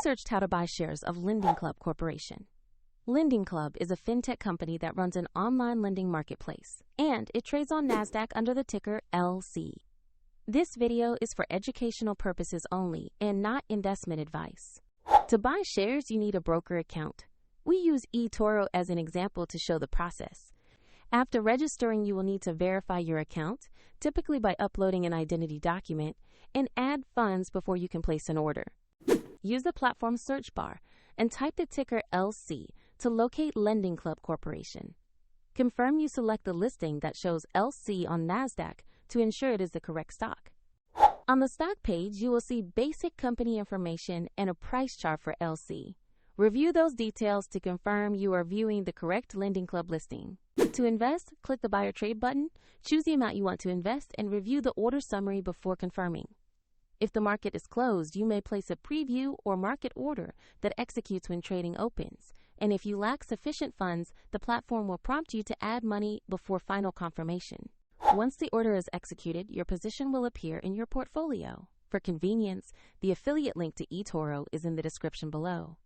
researched how to buy shares of LendingClub Corporation. LendingClub is a fintech company that runs an online lending marketplace, and it trades on NASDAQ under the ticker LC. This video is for educational purposes only and not investment advice. To buy shares, you need a broker account. We use eToro as an example to show the process. After registering, you will need to verify your account, typically by uploading an identity document, and add funds before you can place an order. Use the platform search bar and type the ticker LC to locate LendingClub Corporation. Confirm you select the listing that shows LC on NASDAQ to ensure it is the correct stock. On the stock page, you will see basic company information and a price chart for LC. Review those details to confirm you are viewing the correct LendingClub listing. To invest, click the Buy or Trade button, choose the amount you want to invest, and review the order summary before confirming. If the market is closed, you may place a preview or market order that executes when trading opens. And if you lack sufficient funds, the platform will prompt you to add money before final confirmation. Once the order is executed, your position will appear in your portfolio. For convenience, the affiliate link to eToro is in the description below.